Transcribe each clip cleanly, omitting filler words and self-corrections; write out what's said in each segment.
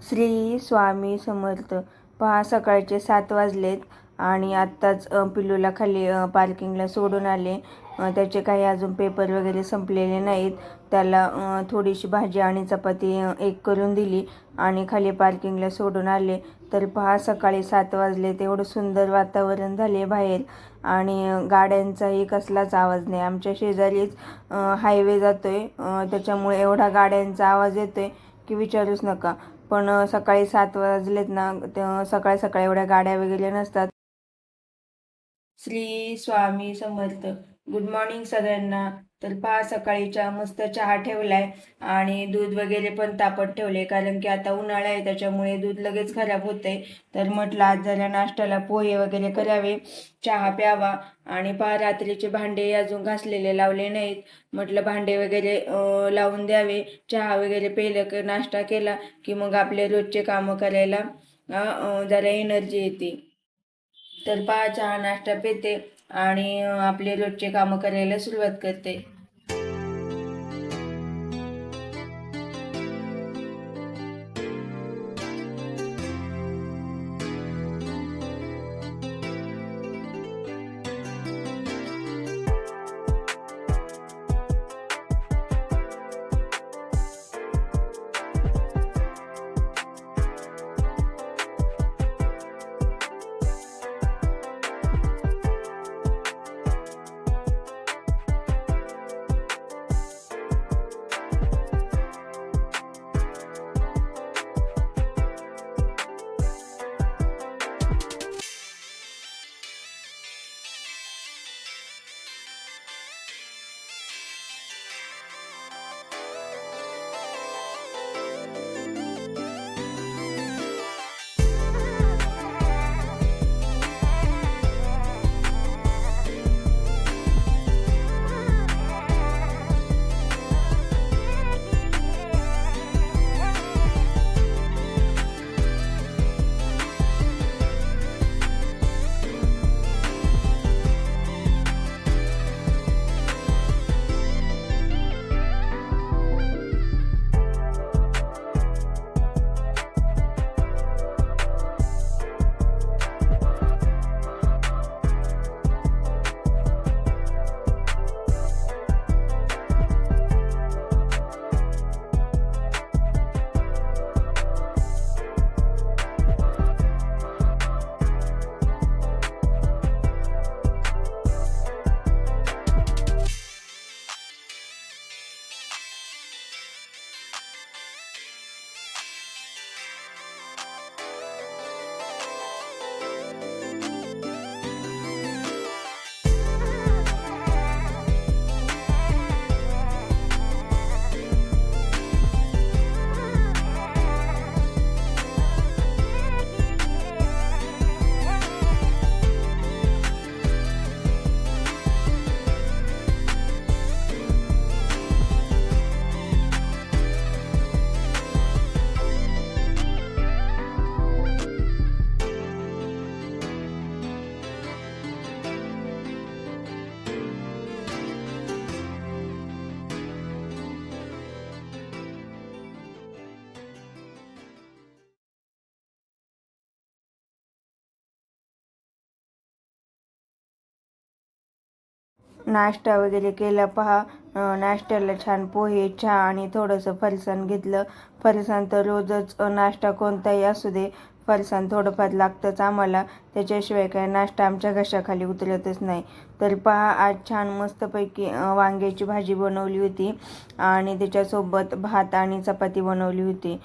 श्री स्वामी समर्थ. पहा, सकाळचे 7 वाजलेत आणि आत्ताच पिल्लूला खाली पार्किंगला सोडून आले. त्याचे काही अजून पेपर वगैरे संपलेले नाहीत. त्याला थोडीशी भाजी आणि चपाती एक करून दिली आणि खाली पार्किंगला सोडून आले. तर पहा, सकाळी 7 वाजले. एवढं सुंदर वातावरण झाले बाहेर आणि गाड्यांचाही कसलाच आवाज नाही. आमच्या शेजारीच हायवे जातोय, त्याच्यामुळे एवढा गाड्यांचा आवाज येतोय की विचारूच नका. पण सकाळी 7 वाजलेत ना, सकाळी सकाळी एवढ्या गाड्या वगैरे नसतात. श्री स्वामी समर्थ. गुड मॉर्निंग सगळ्यांना. तर पहा, सकाळीचा मस्त चहा ठेवलाय आणि दूध वगैरे पण तापत ठेवले, कारण की आता उन्हाळा आहे त्याच्यामुळे दूध लगेच खराब होते. तर म्हटलं आज जरा नाश्त्याला पोहे वगैरे करावे, चहा प्यावा. आणि पहा, रात्रीचे भांडे अजून घासलेले लावले नाहीत. म्हटलं भांडे वगैरे लावून द्यावे. चहा वगैरे पेलं की नाश्ता केला की मग आपले रोजचे कामं करायला जरा एनर्जी येते. तर पहा, चहा नाश्ता पेते आणि आपले रोजचे कामं करायला सुरुवात करते. नाश्ता वगैरे केला. पहा, नाश्त्याला छान पोहे, चहा आणि थोडंसं फरसाण घेतलं. फरसाण तर रोजच नाश्ता कोणताही असू दे, फरसाण थोडंफार लागतंच आम्हाला. त्याच्याशिवाय काय नाश्ता आमच्या घशाखाली उतरतच नाही. तर पहा, आज छान मस्तपैकी वांग्याची भाजी बनवली होती आणि त्याच्यासोबत भात आणि चपाती बनवली होती.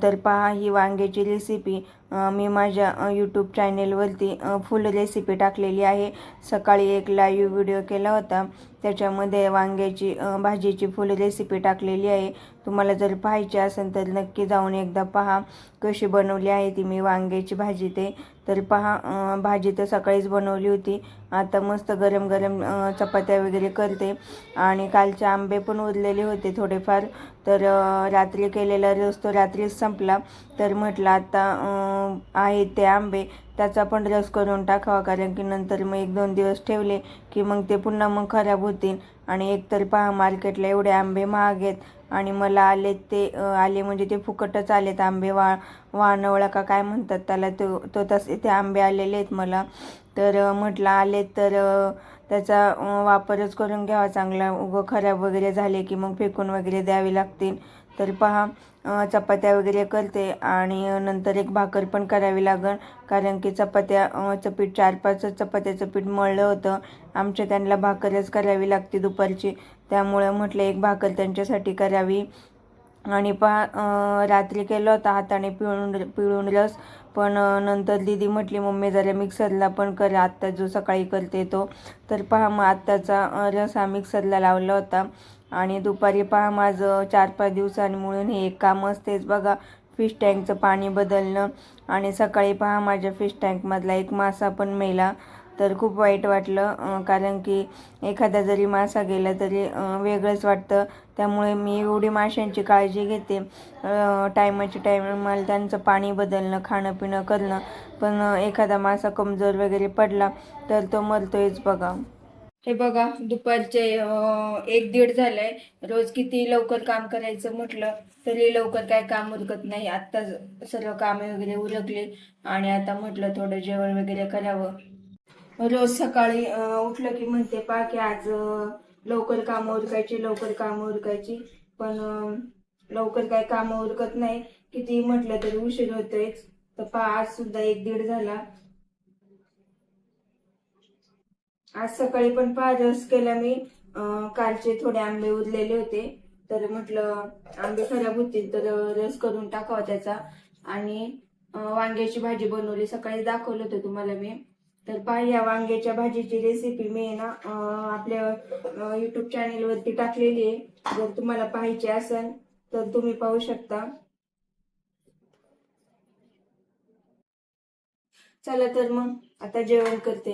तर पहा, ही वांग्याची रेसिपी मी माझ्या यूट्यूब चॅनेलवरती फुल रेसिपी टाकलेली आहे. सकाळी एक लाईव्ह व्हिडिओ केला होता, त्याच्यामध्ये वांग्याची भाजीची फुल रेसिपी टाकलेली आहे. तुम्हाला जर पाहायची असेल तर नक्की जाऊन एकदा पहा कशी बनवली आहे ती मी वांग्याची भाजी ते. तर पहा, भाजी तर सकाळीच बनवली होती. आता मस्त गरम गरम चपात्या वगैरे करते. आणि कालचे आंबे पण उरलेले होते थोडेफार, तर रात्री केलेला रस तो रात्रीच संपला. तर म्हटलं आता आहेत ते आंबे, त्याचा पण रस करून टाकावा, कारण की नंतर मग 1-2 दिवस ठेवले की मग ते पुन्हा खराब होतील. आणि एकतर पहा, मार्केटला एवढे आंबे महाग आहेत आणि मला आले ते आले म्हणजे ते फुकटच आलेत आंबे. वानवळा का काय म्हणतात त्याला, तसे ते आंबे आलेले आहेत मला. तर म्हटलं आलेत तर त्याचा वापरच करून घ्यावा चांगला. खराब वगैरे झाले की मग फेकून वगैरे द्यावे लागतील. तर पहा चपात्या वगैरे करते आणि नंतर एक भाकर पण करावी लागेल, कारण की चपात्याचं पीठ 4-5 चपात्याचं पीठ मळलं होतं. आमच्या त्यांना भाकरच करावी लागते दुपारची, त्यामुळे म्हटलं एक भाकर त्यांच्यासाठी करावी. आणि रात्री केलं होता हाताने पिळून रस, पण नंतर दीदी म्हटली मम्मी जरा मिक्सरला पण कर, आत्ता जो सकाळी करते तो. तर पहा मग आत्ताचा रस हा मिक्सरला लावला होता. आणि दुपारी पहा माझं 4-5 दिवसांमुळे हे एक काम असतेच बघा, फिश टँकचं पाणी बदलणं. आणि सकाळी पहा माझ्या फिश टँकमधला एक मासा पण मेला. तर खूप वाईट वाटलं, कारण की एखादा जरी मासा गेला तरी वेगळंच वाटतं. त्यामुळे मी एवढी माशांची काळजी घेते, टायमाची मला त्यांचं पाणी बदलणं, खाणं पिणं करणं. पण एखादा मासा कमजोर वगैरे पडला तर तो मरतोयच बघा. हे बघा दुपारचे 1-1:30 झालंय. रोज किती लवकर काम करायचं म्हटलं तरी लवकर काय काम उरकत नाही. आत्ता सर्व कामे वगैरे उरकले आणि आता म्हटलं थोडं जेवण वगैरे करावं. रोज सकाळी उठलं की म्हणते पा की आज लवकर कामं उरकायची, लवकर कामं उरकायची. पण लवकर काय कामं उरकत नाही, किती म्हटलं तरी उशीर होतोयच. तर आज सुद्धा 1-1:30 झाला. आज सकाळी पण रस केला मी. कालचे थोडे आंबे उरलेले होते, तर म्हटलं आंबे खराब होतील तर रस करून टाकावा त्याचा. आणि वांग्याची भाजी बनवली, सकाळी दाखवलं होतं तुम्हाला मी. तर या वांग्याच्या भाजीची रेसिपी मी ना आपल्या यूट्यूब चॅनेलवरती टाकलेली आहे. जर तुम्हाला पाहायची असेल तर तुम्ही पाहू शकता. चला तर मग आता जेवण करते.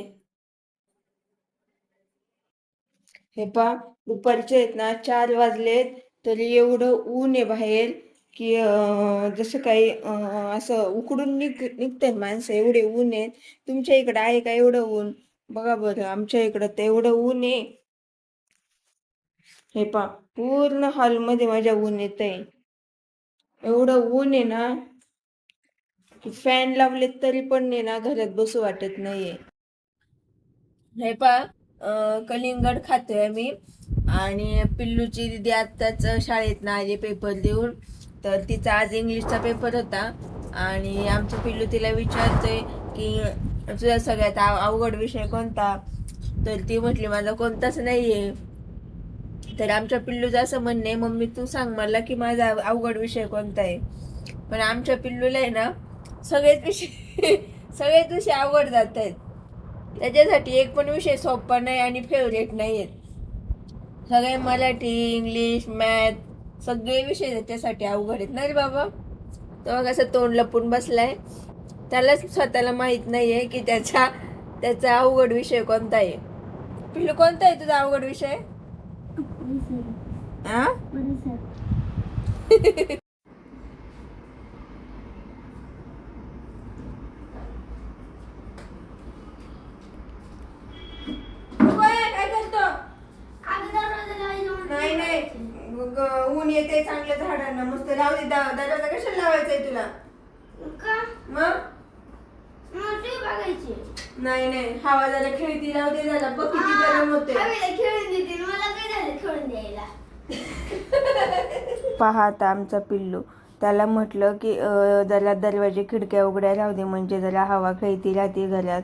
हे दुपारचे आहेत ना 4 वाजलेत, तरी एवढं ऊन आहे बाहेर की जसं काही असं उकडून निघतात माणसं, एवढे ऊन आहेत. तुमच्या इकडं आहे का एवढं ऊन? बघा बरं, आमच्या इकडं तर एवढं ऊन आहे. हे पूर्ण हॉलमध्ये माझ्या ऊन येत आहे. एवढं ऊन आहे ना की फॅन लावलेत तरी पण नाही ना घरात बसू वाटत नाहीये. हे कलिंगड खातोय मी. आणि पिल्लूची दिदी आत्ताच शाळेत ना आली पेपर देऊन. तर तिचा आज इंग्लिशचा पेपर होता आणि आमचं पिल्लू तिला विचारतोय की तुझा सगळ्यात अवघड विषय कोणता. तर ती म्हटली माझा कोणताच नाहीये. तर आमच्या पिल्लूचं असं म्हणणं आहे, मम्मी तू सांग मला की माझा अवघड विषय कोणता आहे. पण आमच्या पिल्लूला आहे ना सगळेच विषय सगळेच विषय आवड जात आहेत. त्याच्यासाठी एक पण विषय सोपा नाही आणि फेवरेट नाही आहेत. सगळे मराठी, इंग्लिश, मॅथ सगळे विषय त्याच्यासाठी अवघड आहेत ना रे बाबा. तो कसं तोंड लपून बसलाय, त्यालाच स्वतःला माहित नाहीये की त्याचा अवघड विषय कोणता आहे. पिल्लू कोणता आहे तुझा अवघड विषय? काय करतो? नाही ऊन येते चांगल्या झाडांना मस्त राहू दे. दरवाजा कशाला लावायचा आहे तुला? मग नाही हवा जरा खेळती राहू दे, जरा बघ किती गरम होते. पहा आता आमचा पिल्लू, त्याला म्हटलं की जरा दरवाजे खिडक्या उघड्या राहू दे, म्हणजे जरा हवा खेळती राहते घरात.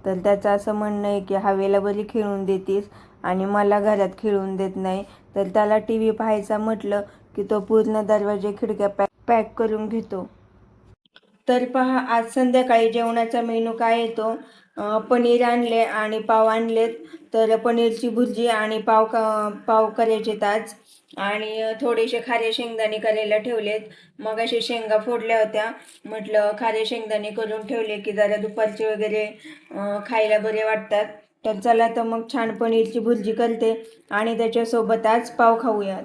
तर त्याचं असं म्हणणं आहे की हवेला बरी खेळून देतीस आणि मला घरात खेळून देत नाही. तर त्याला TV पाहायचा म्हटलं की तो पूर्ण दरवाजे खिडक्या पॅक करून घेतो. तर पहा आज संध्याकाळी जेवणाचा मेनू काय येतो. पनीर आणले आणि पाव आणलेत. तर पनीरची भुर्जी आणि पाव करायचे आज. आणि थोडेसे खारे शेंगदाणे करायला ठेवलेत. मग असे शेंगा फोडल्या होत्या, म्हटलं खारे शेंगदाणे करून ठेवले की जरा दुपारचे वगैरे खायला बरे वाटतात. तर चला तर मग छान पनीरची भुर्जी करते आणि त्याच्यासोबत आज पाव खाऊयात.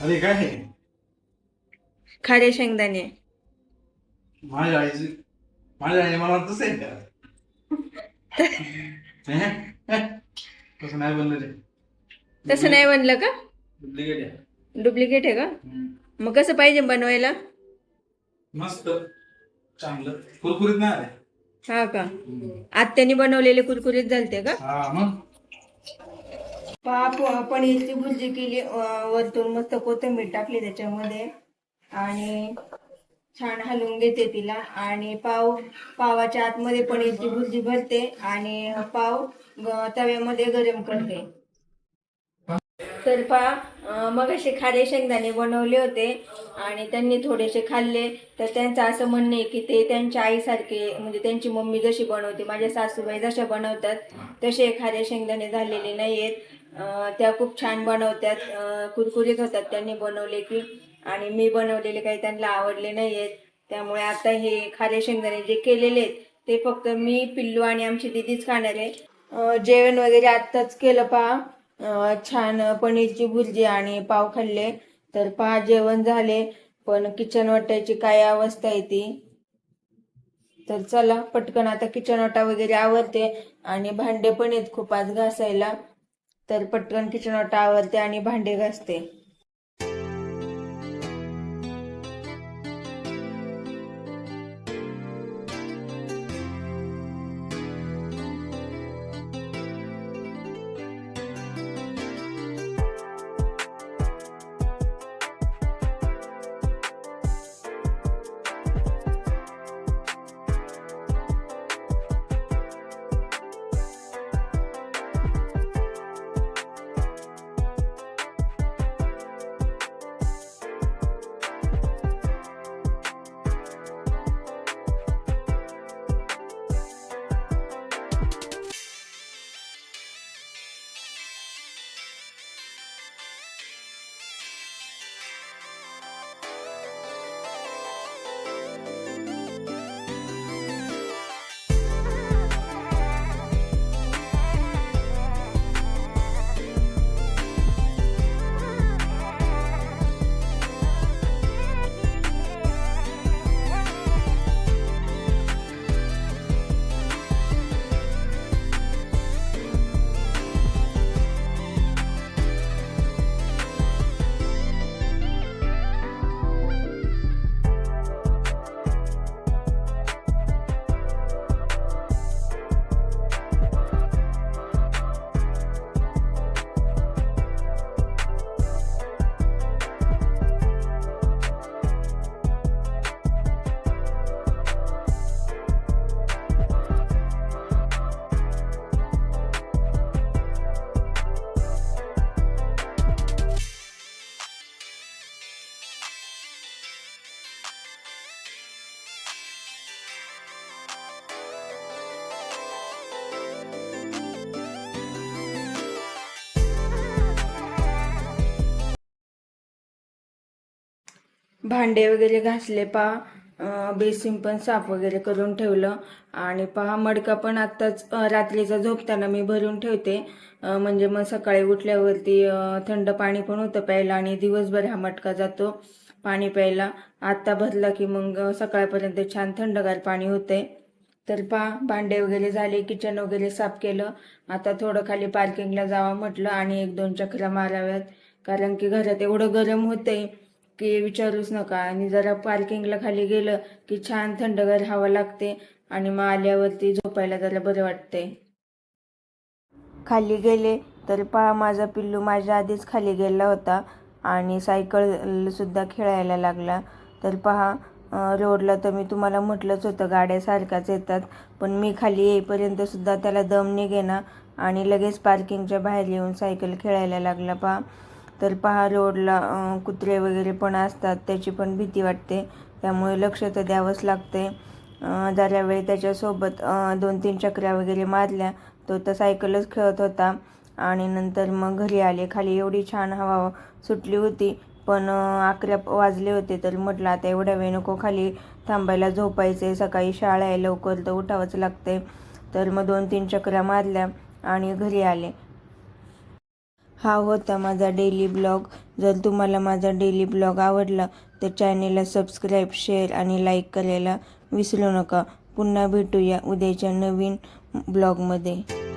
अरे काय आहे? खारे शेंगदाणे. माझ्या आईची माझ्या आईने मला तसं आहे का? तसं नाही बनलं रे. तसं नाही बनलं का? डुप्लिकेट आहे. डुप्लिकेट आहे का? मग कसं पाहिजे बनवायला? मस्त चांगलं कुरकुरीत नाही आले. हा का? आत्याने बनवलेले कुरकुरीत झालते का? हा मग पनीरची भुर्जी केली, वरतून मस्त कोथिंबीर टाकली त्याच्यामध्ये आणि छान हलवून घेते तिला. आणि पावाच्या आतमध्ये पनीरची भुर्जी भरते आणि पाव तव्यामध्ये गरम करते. तर मग असे खारे शेंगदाणे बनवले होते आणि त्यांनी थोडेसे खाल्ले. तर त्यांचं असं म्हणणं आहे की ते त्यांच्या आईसारखे, म्हणजे त्यांची मम्मी जशी बनवते, माझ्या सासूबाई जशा बनवतात तसे खारे शेंगदाणे झालेले नाही आहेत. त्या खूप छान बनवतात, कुरकुरीत होतात त्यांनी बनवले की. आणि मी बनवलेले काही त्यांना आवडले नाही आहेत. त्यामुळे आता हे खारे शेंगदाणे जे केलेले आहेत ते फक्त मी, पिल्लू आणि आमची दीदीच खाणार आहे. जेवण वगैरे आत्ताच केलं छान पनीरची भुर्जी आणि पाव खाल्ले. तर जेवण झाले, पण किचन वाट्याची काय अवस्था आहे ती. तर चला पटकन आता किचन वाटा वगैरे आवरते आणि भांडे पण आहेत खूप आज घासायला. तर पटकन किचन वाटा आवरते आणि भांडे घासते. भांडे वगैरे घासले बेसिन पण साफ वगैरे करून ठेवलं. आणि मडका पण आत्ताच रात्रीचा झोपताना मी भरून ठेवते, म्हणजे मग सकाळी उठल्यावरती थंड पाणी पण होतं प्यायला आणि दिवसभर हा मटका जातो पाणी प्यायला. आत्ता भरला की मग सकाळपर्यंत छान थंडगार पाणी होते. तर भांडे वगैरे झाले, किचन वगैरे साफ केलं. आता थोडं खाली पार्किंगला जावं म्हटलं आणि 1-2 चकरा माराव्यात, कारण की घरात एवढं गरम होतंय की विचारूच नका. आणि जरा पार्किंगला खाली गेलं की छान थंडगार हवा लागते आणि मग आल्यावरती झोपायला जरा बरं वाटते. खाली गेले तर माझा पिल्लू माझ्या आधीच खाली गेला होता आणि सायकल सुद्धा खेळायला लागला. तर रोडला तर मी तुम्हाला म्हटलंच होतं गाड्या सारखाच येतात, पण मी खाली येईपर्यंत सुद्धा त्याला दम निघेना आणि लगेच पार्किंगच्या बाहेर येऊन सायकल खेळायला लागला तर रोडला कुत्रे वगैरे पण असतात, त्याची पण भीती वाटते, त्यामुळे लक्ष तर द्यावंच लागते. जरा वेळ त्याच्यासोबत 2-3 चकऱ्या वगैरे मारल्या. तो तर सायकलच खेळत होता आणि नंतर मग घरी आले. खाली एवढी छान हवा सुटली होती, पण 11 वाजले होते. तर म्हटलं आता एवढ्या वेळ नको खाली थांबायला, झोपायचे, सकाळी शाळा आहे, लवकर तर उठावंच लागते. तर मग 2-3 चकऱ्या मारल्या आणि घरी आले. हा होता माझा डेली ब्लॉग. जर तुम्हाला माझा डेली ब्लॉग आवडला तर चॅनेलला सबस्क्राईब, शेअर आणि लाईक करायला विसरू नका. पुन्हा भेटूया उद्याच्या नवीन ब्लॉगमध्ये.